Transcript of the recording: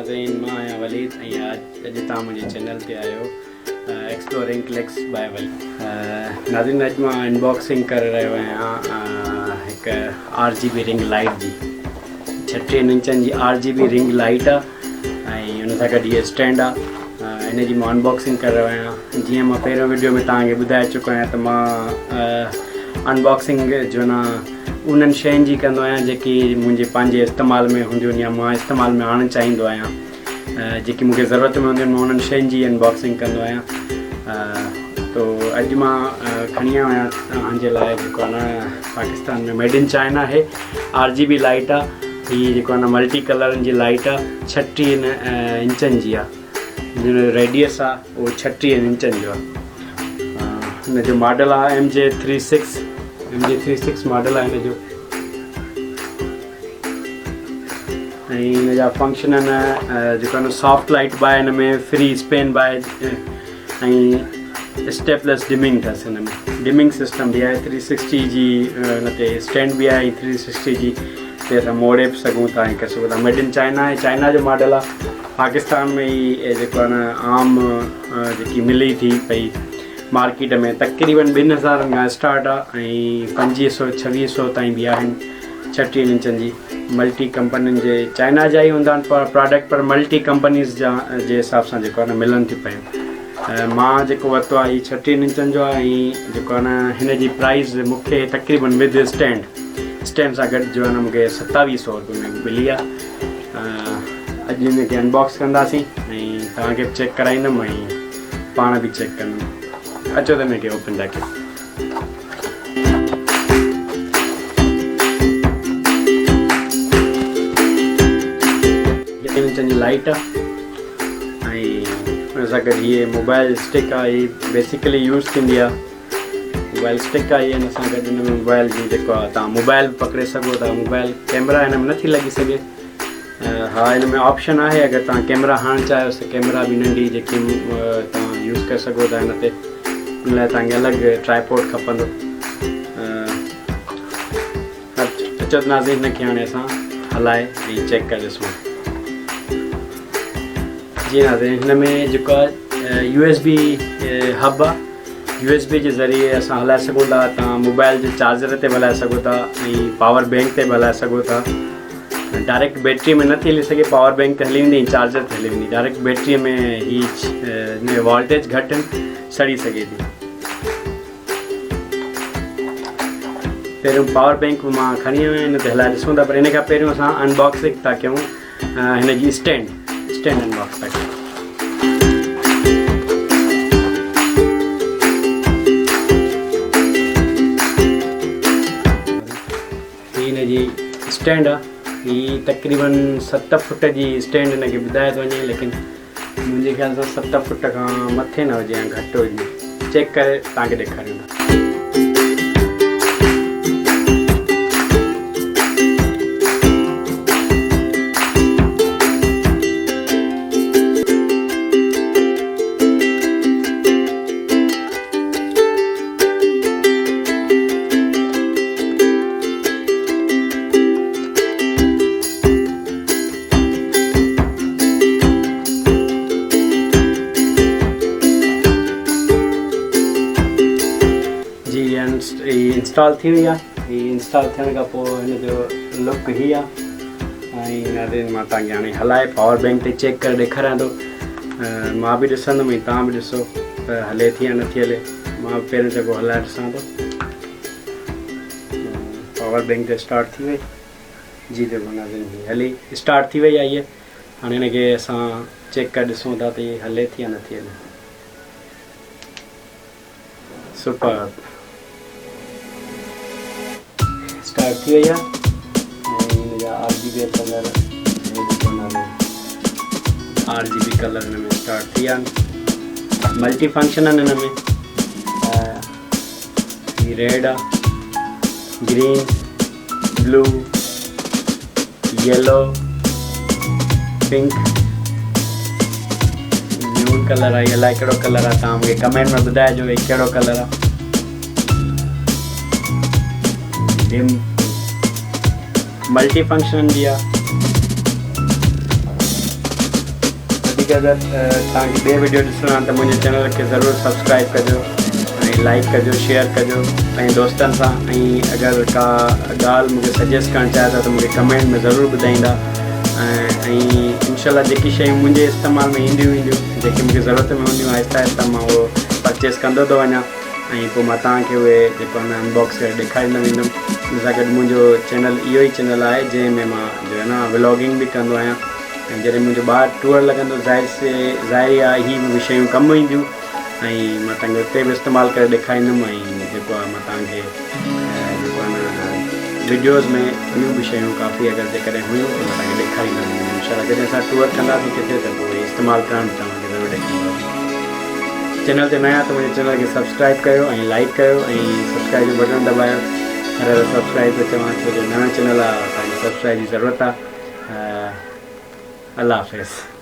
नाज़रीन, मां आहियां वलीद ऐं अॼु तव्हां मुंहिंजे चैनल ते आहियो एक्सप्लोरिंग क्लिक्स बाय वलीद। नाज़रीन, अॼु मां अनबॉक्सिंग करे रहियो आहियां हिकु RGB रिंग लाइट जी 36 इंचनि जी RGB रिंग लाइट आहे ऐं हुन सां गॾु इहे स्टैंड आहे। हिन जी मां अनबॉक्सिंग करे रहियो आहियां। जीअं मां पहिरियों वीडियो में तव्हांखे ॿुधाए चुको आहियां त मां अनबॉक्सिंग जो न उन्हनि शयुनि जी कंदो आहियां जेकी मुंहिंजे पंहिंजे इस्तेमाल में हूंदियूं आहिनि या मां इस्तेमाल में आणणु चाहींदो आहियां। जेकी मूंखे ज़रूरत में हूंदियूं आहिनि मां उन्हनि शयुनि जी अनबॉक्सिंग कंदो आहियां। तो अॼु मां खणी आयो आहियां तव्हांजे लाइ जेको आहे न पाकिस्तान में मेड इन चाइना आहे RGB लाइट आहे। हीअ जेको आहे न मल्टी कलरनि जी लाइट आहे, 36 इंचनि जी आहे। जो रेडियस आहे उहो 36 इंचनि जो आहे। हिन जो मॉडल आहे MJ36 मॉडल आहे हिन जो। ऐं हिन जा फंक्शन आहिनि जेको आहे न सॉफ्ट लाइट बि आहे हिन में, फ्री स्पेन बि आहे ऐं स्टेपलेस डिमिंग अथसि। हिन में डिमिंग सिस्टम बि आहे, 360 जी हिन ते स्टैंड बि आहे, 360 जी ते असां मोड़े बि सघूं था ऐं करे सघूं था। मेड इन चाइना आहे, चाइना जो मॉडल आहे। पाकिस्तान में ई जेको आहे न आम जेकी मिले थी पई मार्केट में तक़रीबन 2000 खां स्टार्ट आहे ऐं 2500-2600 ताईं बि आहिनि 36 इंचनि जी। मल्टी कंपनियुनि जे चाइना जा ई हूंदा आहिनि पर प्रोडक्ट, पर मल्टी कंपनीज़ जा जे हिसाब सां जेको आहे न मिलनि थी पियूं। मां जेको वरितो आहे हीअ 36 इंचनि जो आहे ऐं जेको आहे न हिन जी प्राइस मूंखे तक़रीबन विद स्टैंड सां गॾु जो आहे न मूंखे 2700 रुपये में मिली आहे। अॼु हिनखे अनबॉक्स कंदासीं ऐं तव्हांखे बि चेक कराईंदुमि ऐं पाण बि चेक कंदुमि। अचो त हिनखे ओपन था कयूं। 36 इंचनि जी लाइट आहे ऐं हुन सां गॾु इहे मोबाइल स्टिक आहे। हीअ बेसिकली यूज़ थींदी आहे, मोबाइल स्टिक आहे। हिन सां गॾु हिन में मोबाइल जी जेको आहे तव्हां मोबाइल पकिड़े सघो था। मोबाइल कैमरा हिन में नथी लॻी सघे। हा, हिन में ऑप्शन आहे अगरि तव्हां कैमरा हणणु चाहियो त कैमरा बि नंढी जेकी तव्हां यूज़ करे सघो था हिन ते। हुन लाइ तव्हांखे अलॻि ट्राईपोड खपंदो। अचो त नाज़रीन, हिनखे हाणे असां हलाए ऐं चेक करे ॾिसूं। जी नाज़रीन, हिन में जेको आहे USB हब आहे। USB जे ज़रिए असां हलाए सघूं था। तव्हां मोबाइल जे चार्जर ते बि हलाए सघो था ऐं पावर बैंक ते बि हलाए सघो था। डायरेक्ट बैटरी में नथी हली सघे, पावर बैंक ते हली वेंदी ऐं चार्जर ते हली वेंदी। डायरेक्ट बैटरीअ में ही वोल्टेज घटि सड़ी सघे थी। पहिरियों पावर बैंक मां खणी आयो आहियां, हिन ते हलाए ॾिसूं था। पर हिन खां पहिरियों असां अनबॉक्सिंग था कयूं हिन जी स्टैंड अनबॉक्स था कयूं। हिन जी स्टैंड आहे, हीअ तक़रीबन 7 फुट जी स्टैंड हिनखे ॿुधाए थो वञे, लेकिन मुंहिंजे ख़्याल सां 7 फुट खां मथे न हुजे या घटि हुजे। चेक करे तव्हांखे ॾेखारियूं था। इंस्टॉल थी वई आहे। इंस्टॉल थियण खां पोइ हिन जो लुक ही आहे। ऐं नाज़रीन, मां तव्हांखे हाणे हलाए पावर बैंक ते चेक करे ॾेखारियां थो। मां बि ॾिसंदुमि ऐं तव्हां बि ॾिसो त हले थी या नथी हले। मां पहिरियों जेको हलाए ॾिसां थो। पावर बैंक ते स्टार्ट थी वई। जी देखो नाज़रीन, हली स्टार्ट थी वई आहे हीअ। हाणे हिनखे असां चेक करे ॾिसूं था त हीअ हले थी या नथी हले। सुपर स्टार्ट थी वई आहे ऐं हिन जा RGB कलर RGB कलर हिन में स्टार्ट थी विया आहिनि। मल्टी फंक्शन आहिनि हिन में। हीअ रेड आहे, green, blue, yellow, pink, nude colour आहे। अलाए कहिड़ो कलर आहे, तव्हां मूंखे कमेंट में ॿुधाइजो भई कहिड़ो कलर आहे। डिम मल्टी फंक्शन भी है। वधीक अगरि तव्हांखे ॿिए वीडियो ॾिसणो आहे त मुंहिंजे चैनल खे ज़रूरु सब्सक्राइब कजो ऐं लाइक कजो, शेयर कजो पंहिंजे दोस्तनि सां। ऐं अगरि का ॻाल्हि मूंखे सजेस्ट करणु चाहियो था त मूंखे कमेंट में ज़रूरु ॿुधाईंदा। ऐं इनशाला जेकी शयूं मुंहिंजे इस्तेमाल में ईंदियूं जेकी मूंखे ज़रूरत में हूंदियूं आहिस्ता आहिस्ता मां उहो परचेस कंदो थो वञा ऐं पोइ मां तव्हांखे उहे जेको आहे न अनबॉक्स करे ॾेखारींदो वेंदुमि। हुन सां गॾु मुंहिंजो चैनल इहो ई चैनल आहे जंहिंमें मां जो आहे न व्लॉगिंग बि कंदो आहियां। ऐं जॾहिं मुंहिंजो ॿाहिरि टूर लॻंदो ज़ाहिर आहे हीअ बि शयूं कमु ईंदियूं ऐं मां तव्हांखे उते बि इस्तेमालु करे ॾेखारींदुमि। ऐं जेको आहे मां तव्हांखे जेको आहे न वीडियोज़ में ॿियूं बि शयूं काफ़ी अगरि जेकॾहिं हुयूं त मां तव्हांखे ॾेखारींदुमि। इनशाला जॾहिं असां टूर कंदासीं किथे त पोइ इस्तेमालु करणु तव्हांखे ज़रूरु ॾेखारींदासीं। चैनल ते नया त मुंहिंजे चैनल खे सब्सक्राइब कयो ऐं लाइक कयो ऐं सब्सक्राइब जो बटन दॿायो। हर सब्सक्राइब थो चवां छो जो नयो चैनल आहे, तव्हांखे सब्सक्राइब जी ज़रूरत आहे। अल्लाह हाफ़िज़।